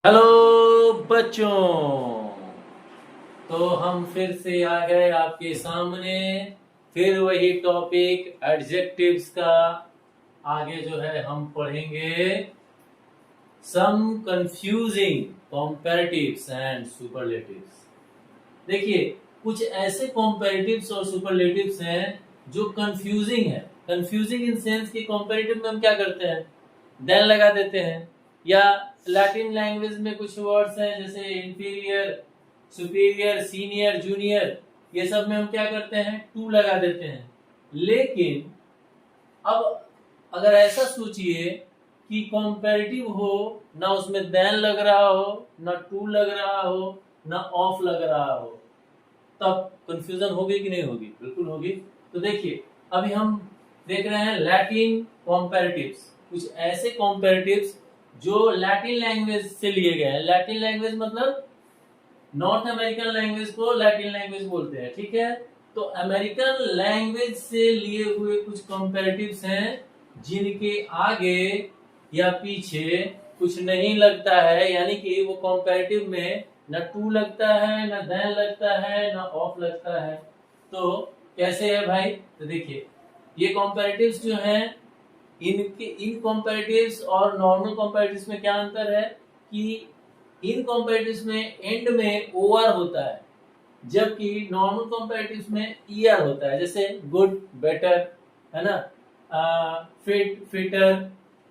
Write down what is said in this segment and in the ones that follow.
Hello बच्चों। तो हम फिर से आ गए आपके सामने। फिर वही टॉपिक एडजेक्टिव्स का आगे जो है हम पढ़ेंगे। सम कंफ्यूजिंग कंपैरेटिव्स एंड सुपरलेटिव्स। देखिए, कुछ ऐसे कंपैरेटिव्स और सुपरलेटिव्स हैं जो कंफ्यूजिंग है। कंफ्यूजिंग इन सेंस कि कंपैरेटिव में हम क्या करते हैं, देन लगा देते हैं, या लैटिन लैंग्वेज में कुछ वर्ड्स हैं जैसे इंफीरियर, सुपीरियर, सीनियर, जूनियर, ये सब में हम क्या करते हैं, टू लगा देते हैं। लेकिन अब अगर ऐसा सोचिए कि कंपैरेटिव हो, ना उसमें देन लग रहा हो, ना टू लग रहा हो, ना ऑफ लग रहा हो, तब कंफ्यूजन होगी कि नहीं होगी? बिल्कुल होगी। तो देखिए, अभी हम देख रहे हैं लैटिन कॉम्पैरेटिव्स, कुछ ऐसे कॉम्पैरेटिव्स जो लैटिन लैंग्वेज से लिए गए हैं। लैटिन लैंग्वेज मतलब नॉर्थ अमेरिकन लैंग्वेज को लैटिन लैंग्वेज बोलते हैं, ठीक है। तो अमेरिकन लैंग्वेज से लिए हुए कुछ कॉम्पैरेटिव्स हैं जिनके आगे या पीछे कुछ नहीं लगता है, यानी कि वो कॉम्पैरेटिव में ना टू लगता है, ना देन लगता है, ना ऑफ लगता है। तो कैसे है भाई? तो देखिए, ये कॉम्पैरेटिव्स जो हैं, इनके इन कॉम्पैरेटिव्स और नॉर्मल कॉम्पैरेटिव्स में क्या अंतर है कि इन कॉम्पैरेटिव्स में एंड में ओआर होता है, जबकि नॉर्मल कॉम्पैरेटिव्स में ईआर होता है। जैसे गुड, बेटर, है ना, फिट, फिटर,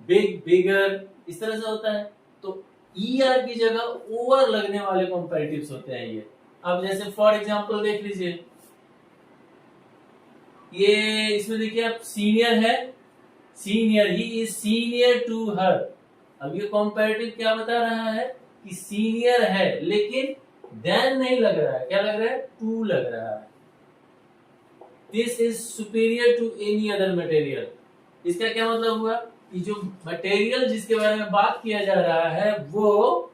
बिग, बिगर, इस तरह से होता है। तो ईआर की जगह ओआर लगने वाले कॉम्पैरेटिव्स होते हैं ये। अब जैसे फॉर एग्जांपल देख लीजिए, ये इसमें देखिए आप, सीनियर है, senior, he is senior to her. अब ये कॉम्पैरेटिव क्या बता रहा है कि सीनियर है, लेकिन देन नहीं लग रहा है, क्या लग रहा है, टू लग रहा है। This is superior to any other material. इसका क्या मतलब हुआ कि जो मटेरियल जिसके बारे में बात किया जा रहा है वो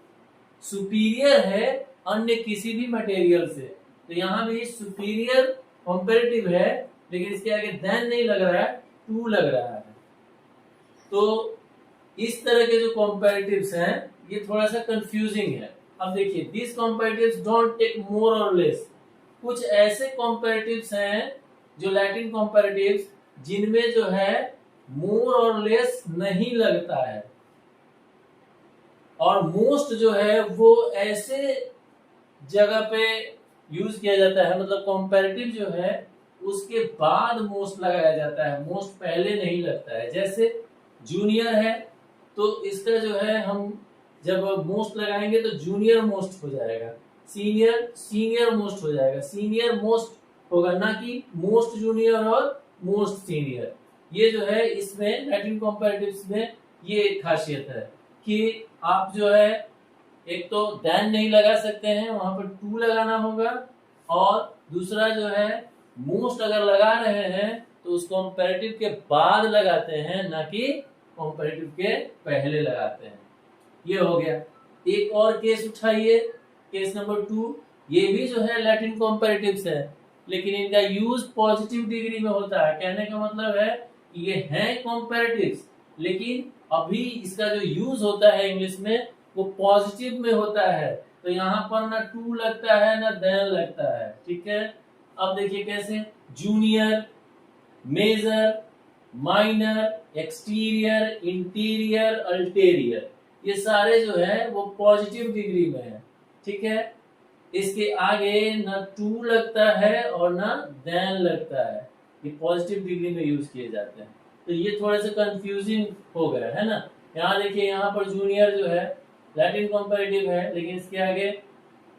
सुपीरियर है अन्य किसी भी मटेरियल से। तो यहाँ भी सुपीरियर कॉम्पेरेटिव है, लेकिन इसके आगे देन नहीं लग रहा है, टू लग रहा है। तो इस तरह के जो कॉम्पेरेटिव्स हैं ये थोड़ा सा कंफ्यूजिंग है। अब देखिए, दिस कॉम्पेरेटिव्स डोंट टेक मोर और लेस। कुछ ऐसे कॉम्पेरेटिव्स हैं जो लैटिन कॉम्पेरेटिव्स जिनमें जो है मोर और लेस नहीं लगता है, और मोस्ट जो है वो ऐसे जगह पे यूज किया जाता है, मतलब कंपैरेटिव जो है उसके बाद मोस्ट लगाया जाता है, मोस्ट पहले नहीं लगता है। जैसे जूनियर है, तो इसका जो है हम जब मोस्ट लगाएंगे तो जूनियर मोस्ट हो जाएगा, सीनियर सीनियर मोस्ट हो जाएगा, सीनियर मोस्ट होगा, ना कि मोस्ट जूनियर और मोस्ट सीनियर। ये जो है इसमें लैटिन कंपैरेटिव्स में ये खासियत है कि आप जो है एक तो देन नहीं लगा सकते हैं, वहां पर टू लगाना होगा, और दूसरा जो है मोस्ट अगर लगा रहे हैं तो उस कंपैरेटिव के बाद लगाते हैं, ना कि कंपैरेटिव के पहले लगाते हैं। ये हो गया। एक और केस उठाइए, केस नंबर 2। ये भी जो है लैटिन कंपैरेटिव्स है, लेकिन इनका यूज पॉजिटिव डिग्री में होता है। कहने का मतलब है कि ये हैं कंपैरेटिव्स, लेकिन अभी इसका जो यूज होता है इंग्लिश में वो पॉजिटिव में होता है। तो यहाँ पर ना टू लगता है ना देन लगता है, ठीक है। अब देखिए कैसे, junior, major, minor, exterior, interior, ulterior, ये सारे जो है वो पॉजिटिव डिग्री में है, ठीक है। इसके आगे ना टू लगता है और ना देन लगता है, ये पॉजिटिव डिग्री में यूज किए जाते हैं। तो ये थोड़ा सा कंफ्यूजिंग हो गया है ना। यहाँ देखिए, यहाँ पर जूनियर जो है लैटिन कंपैरेटिव है, लेकिन इसके आगे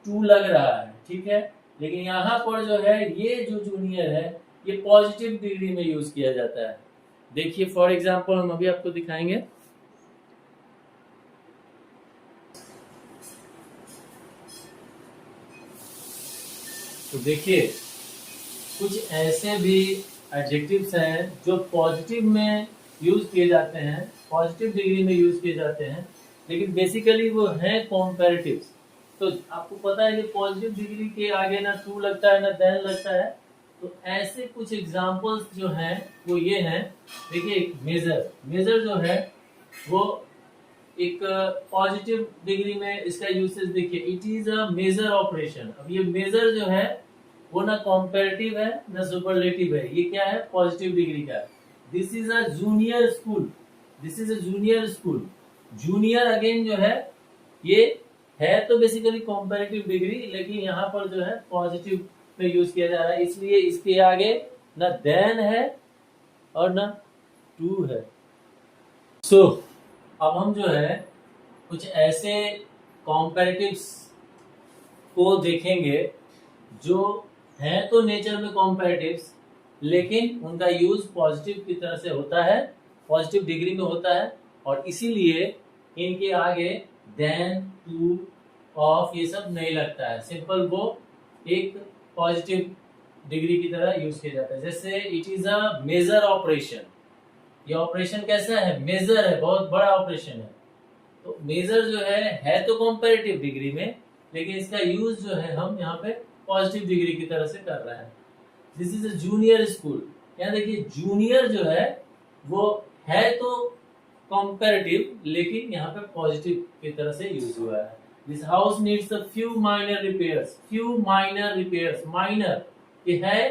टू लग रहा है, ठीक है। लेकिन यहाँ पर जो है ये जो जूनियर है ये पॉजिटिव डिग्री में यूज किया जाता है। देखिए फॉर एग्जांपल हम अभी आपको दिखाएंगे। तो देखिए, कुछ ऐसे भी एडजेक्टिव्स हैं जो पॉजिटिव में यूज किए जाते हैं, पॉजिटिव डिग्री में यूज किए जाते हैं, लेकिन बेसिकली वो हैं कंपैरेटिव्स। तो आपको पता है कि पॉजिटिव डिग्री के आगे ना टू लगता है ना देन लगता है। तो ऐसे कुछ एग्जांपल्स जो हैं वो ये हैं। देखिए, मेजर, मेजर जो है वो एक पॉजिटिव डिग्री में इसका यूसेज देखिए, it is a major operation. अब ये मेजर जो है वो ना कॉम्पेरेटिव है ना सुपरलेटिव है, ये क्या है, पॉजिटिव डिग्री का है। This is a junior school, this is a junior school. Junior again जो है ये है तो बेसिकली कॉम्पेरेटिव डिग्री, लेकिन यहाँ पर जो है पॉजिटिव में यूज किया जा रहा है, इसलिए इसके आगे ना देन है और ना टू है। सो अब हम जो है कुछ ऐसे कॉम्पेरेटिव्स को देखेंगे जो हैं तो नेचर में कॉम्पेरेटिव्स, लेकिन उनका यूज पॉजिटिव की तरह से होता है, पॉजिटिव डिग्री में होता है, और इसीलिए इनके आगे देन, टू, ऑफ ये सब नहीं लगता है, सिंपल वो एक पॉजिटिव डिग्री की तरह यूज किया जाता है। जैसे it is a major operation, ये ऑपरेशन कैसा है, मेजर है, बहुत बड़ा ऑपरेशन है। तो मेजर जो है तो कंपैरेटिव डिग्री में, लेकिन इसका यूज जो है हम यहाँ पे पॉजिटिव डिग्री की तरह से कर रहे हैं। This is a junior school, यहाँ देखिए जूनियर जो है वो है तो कंपैरेटिव, लेकिन यहाँ पे पॉजिटिव की तरह से यूज हुआ है। This house needs a few minor repairs, few minor repairs, minor ये है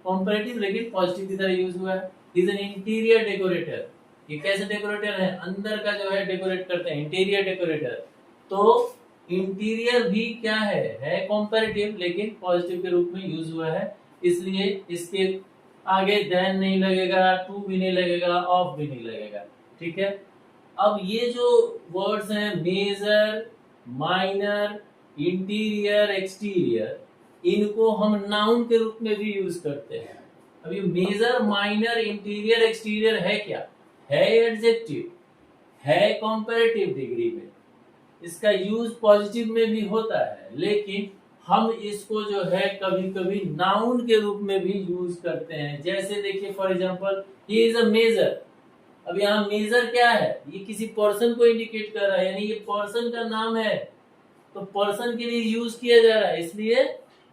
कंपैरेटिव लेकिन पॉजिटिव की तरह यूज हुआ है। इज एन इंटीरियर डेकोरेटर, ये कैसे डेकोरेटर है, अंदर का जो है डेकोरेट करते हैं, इंटीरियर डेकोरेटर। तो इंटीरियर भी क्या है कंपैरेटिव लेकिन पॉजिटिव के रूप में यूज हुआ है, इसलिए इसके आगे देन नहीं लगेगा, टू भी नहीं लगेगा, ऑफ भी नहीं लगेगा, ठीक है। अब ये जो वर्ड्स हैं मेजर, माइनर, इंटीरियर, एक्सटीरियर, इनको हम नाउन के रूप में भी यूज करते हैं। अब ये मेजर, माइनर, इंटीरियर, एक्सटीरियर है क्या, है एडजेक्टिव, है कंपैरेटिव डिग्री में, इसका यूज पॉजिटिव में भी होता है, लेकिन हम इसको जो है कभी कभी नाउन के रूप में भी यूज करते हैं। जैसे देखिए for example he is a major, अब यहाँ मेजर क्या है, ये किसी पर्सन को इंडिकेट कर रहा है, यानी ये पर्सन का नाम है, तो पर्सन के लिए यूज किया जा रहा है, इसलिए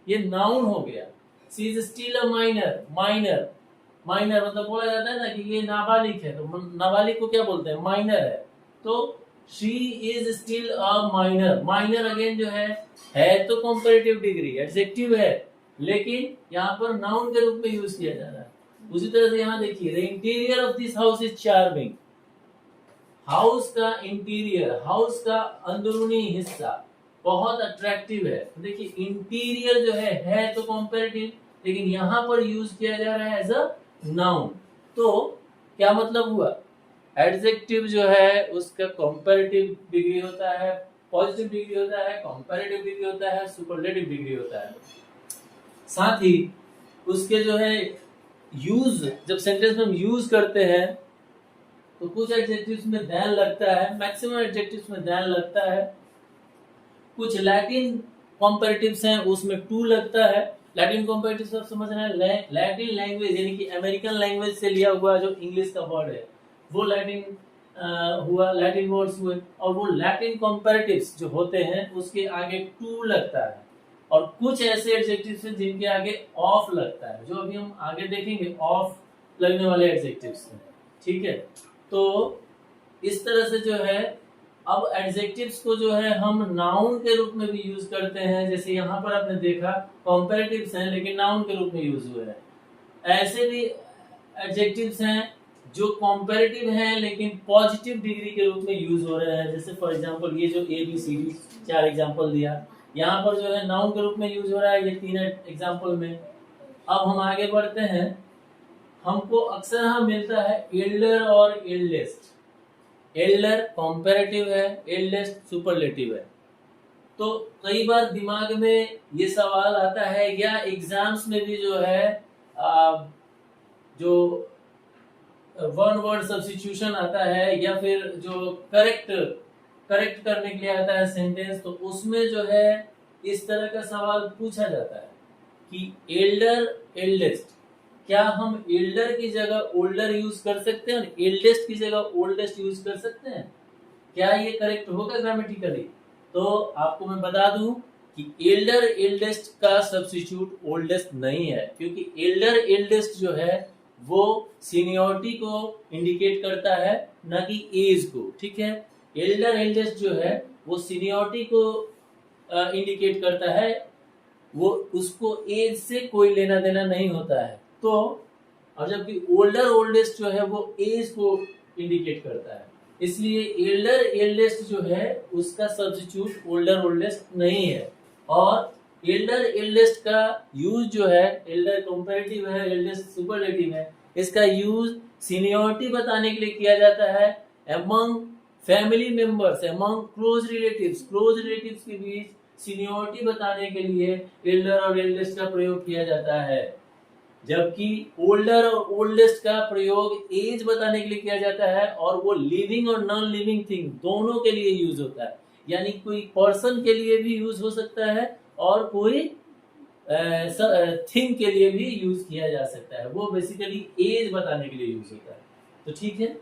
ये नाउन हो गया। She is still a minor, minor, minor मतलब बोला जाता है ना कि ये नाबालिग है, तो नाबालिग को क्या बोलते हैं, माइनर है। तो she is still a minor, minor again जो है तो कंपैरेटिव डिग्री, एडजेक्टिव है, लेकिन यहाँ पर नाउन के रूप में यूज किया जा रहा है। उसी तरह से यहाँ देखिए the interior of this house is charming, house का इंटीरियर, हाउस का अंदरूनी हिस्सा बहुत अट्रैक्टिव है। देखिए इंटीरियर जो है तो कंपैरेटिव, लेकिन यहाँ पर यूज किया जा रहा है एज अ नाउन। तो क्या मतलब हुआ, एडजेक्टिव जो है उसका कंपैरेटिव डिग्री होता है, पॉजिटिव डिग्री होता है, कंपैरेटिव डिग्री होता है, सुपरलेटिव डिग्री होता है। साथ ही उसके जो है यूज, जब सेंटेंस में हम यूज करते हैं तो कुछ एडजेक्टिव्स में देन लगता है, मैक्सिमम एडजेक्टिव्स में देन लगता है, कुछ लैटिन कंपैरेटिव्स हैं उसमें टू लगता है। लैटिन कंपैरेटिव सब समझ रहे हैं, लैटिन लैंग्वेज यानी कि अमेरिकन लैंग्वेज से लिया हुआ जो इंग्लिश का वर्ड है वो लैटिन हुआ, लैटिन वर्ड्स हुए, और वो लैटिन कंपैरेटिव्स जो होते हैं उसके आगे टू लगता है, और कुछ ऐसे एडजेक्टिव्स हैं जिनके आगे ऑफ लगता है, जो अभी हम आगे देखेंगे ऑफ लगने वाले एडजेक्टिव्स हैं, ठीक है। तो इस तरह से जो है अब एडजेक्टिव्स को जो है हम नाउन के रूप में भी यूज करते हैं, जैसे यहाँ पर आपने देखा कंपैरेटिव्स हैं लेकिन नाउन के रूप में यूज हुए हैं। ऐसे भी एडजेक्टिव्स हैं जो कंपैरेटिव हैं लेकिन पॉजिटिव डिग्री के रूप में यूज हो रहे हैं। जैसे फॉर एग्जांपल ये जो A B C D 4 example दिया, यहाँ पर जो है नाउन के रूप में यूज हो रहा है ये 3 एग्जांपल में। अब हम आगे बढ़ते हैं, हमको अक्सर यहाँ मिलता है एल्डर और एल्डेस्ट। एल्डर कंपैरेटिव है, एल्डेस्ट सुपरलेटिव है। तो कई बार दिमाग में ये सवाल आता है या एग्जाम्स में भी जो है जो वन वर्ड सब्स्टिट्यूशन आता है या फिर जो करेक्ट करने के लिए आता है सेंटेंस, तो उसमें जो है इस तरह का सवाल पूछा जाता है कि एल्डर एल्डेस्ट, क्या हम एल्डर की जगह ओल्डर यूज कर सकते हैं और एल्डेस्ट की जगह ओल्डेस्ट यूज कर सकते हैं, क्या ये करेक्ट होगा ग्रामेटिकली? तो आपको मैं बता दूं कि एल्डर एल्डेस्ट का सब्स्टिट्यूट ओल्डेस्ट नहीं है, क्योंकि एल्डर एल्डेस्ट जो है वो सीनियरिटी को इंडिकेट करता है, ना कि एज को, ठीक है। एल्डर एल्डेस्ट जो है वो सीनियरिटी को इंडिकेट करता है, वो उसको एज से कोई लेना देना नहीं होता है। तो और जबकि ओल्डर ओल्डेस्ट जो है वो एज को इंडिकेट करता है, इसलिए एल्डर एल्डेस्ट जो है उसका सब्स्टिट्यूट ओल्डर ओल्डेस्ट नहीं है। और एल्डर एल्डेस्ट का यूज जो है, एल्डर कंपैरेटिव है, एल्डेस्ट सुपरलेटिव है, इसका यूज सीनियरिटी बताने के लिए किया जाता है among family members, among close relatives के बीच सीनियरिटी बताने के लिए एल्डर और एल्डेस्ट का प्रयोग किया जाता है। जबकि ओल्डर और ओल्डेस्ट का प्रयोग एज बताने के लिए किया जाता है, और वो लिविंग और नॉन लिविंग थिंग दोनों के लिए यूज होता है। यानी कोई पर्सन के लिए भी यूज हो सकता है और कोई थिंग के लिए भी यूज किया जा सकता है। वो बेसिकली एज बताने के लिए यूज होता है। तो ठीक है।